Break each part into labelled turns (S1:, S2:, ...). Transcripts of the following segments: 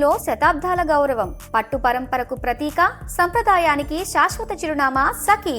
S1: తెలుగులో శతాబ్దాల గౌరవం, పట్టు పరంపరకు ప్రతీక, సంప్రదాయానికి శాశ్వత చిరునామా సఖీ.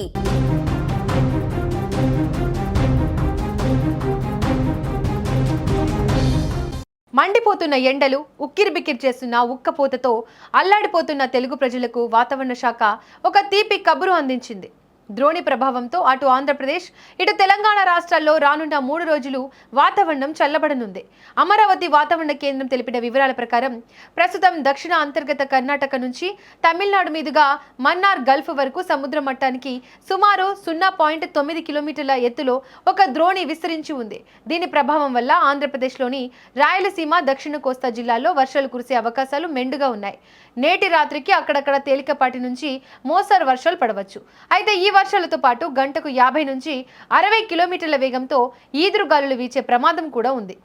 S2: మండిపోతున్న ఎండలు, ఉక్కిరిబిక్కిరి చేస్తున్న ఉక్కపోతతో అల్లాడిపోతున్న తెలుగు ప్రజలకు వాతావరణ శాఖ ఒక తీపి కబురు అందించింది. ద్రోణి ప్రభావంతో అటు ఆంధ్రప్రదేశ్, ఇటు తెలంగాణ రాష్ట్రాల్లో రానున్న 3 రోజులు వాతావరణం చల్లబడనుంది. అమరావతి వాతావరణ కేంద్రం తెలిపిన వివరాల ప్రకారం ప్రస్తుతం దక్షిణ అంతర్గత కర్ణాటక నుంచి తమిళనాడు మీదుగా మన్నార్ గల్ఫ్ వరకు సముద్ర మట్టానికి సుమారు 0.9 కిలోమీటర్ల ఎత్తులో ఒక ద్రోణి విస్తరించి ఉంది. దీని ప్రభావం వల్ల ఆంధ్రప్రదేశ్లోని రాయలసీమ, దక్షిణ కోస్తా జిల్లాల్లో వర్షాలు కురిసే అవకాశాలు మెండుగా ఉన్నాయి. నేటి రాత్రికి అక్కడక్కడ తేలికపాటి నుంచి మోస్తరు వర్షాలు పడవచ్చు. అయితే ఈ వర్షాలతో పాటు గంటకు 50 నుంచి 60 కిలోమీటర్ల వేగంతో ఈదురుగాలులు వీచే ప్రమాదం కూడా ఉంది.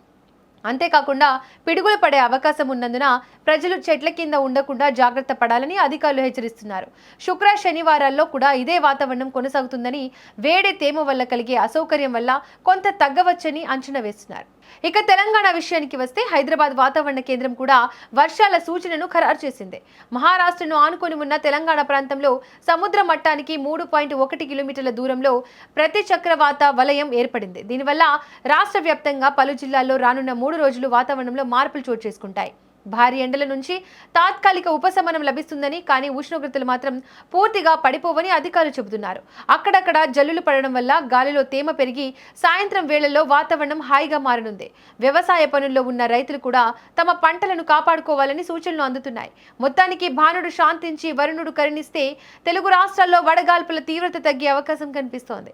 S2: అంతేకాకుండా పిడుగులు పడే అవకాశం ఉన్నందున ప్రజలు చెట్ల కింద ఉండకుండా జాగ్రత్త పడాలని అధికారులు హెచ్చరిస్తున్నారు. శుక్ర, శనివారాల్లో కూడా ఇదే వాతావరణం కొనసాగుతుందని, వేడి తేమ వల్ల కలిగే అసౌకర్యం వల్ల కొంత తగ్గవచ్చని అంచనా వేస్తున్నారు. ఇక తెలంగాణ విషయానికి వస్తే హైదరాబాద్ వాతావరణ కేంద్రం కూడా వర్షాల సూచనను ఖరారు చేసింది. మహారాష్ట్రను ఆనుకొని ఉన్న తెలంగాణ ప్రాంతంలో సముద్ర మట్టానికి 3.1 కిలోమీటర్ల దూరంలో ప్రతిచక్రవాత వలయం ఏర్పడింది. దీనివల్ల రాష్ట్ర వ్యాప్తంగా పలు జిల్లాల్లో రానున్న 3 రోజులు వాతావరణంలో మార్పులు చోటు చేసుకుంటాయి. భారీ ఎండల నుంచి తాత్కాలిక ఉపశమనం లభిస్తుందని, కానీ ఉష్ణోగ్రతలు మాత్రం పూర్తిగా పడిపోవని అధికారులు చెబుతున్నారు. అక్కడక్కడ జల్లులు పడడం వల్ల గాలిలో తేమ పెరిగి సాయంత్రం వేళల్లో వాతావరణం హాయిగా మారనుంది. వ్యవసాయ పనుల్లో ఉన్న రైతులు కూడా తమ పంటలను కాపాడుకోవాలని సూచనలు అందుతున్నాయి. మొత్తానికి భానుడు శాంతించి వరుణుడు కరుణిస్తే తెలుగు రాష్ట్రాల్లో వడగాల్పుల తీవ్రత తగ్గే అవకాశం కనిపిస్తోంది.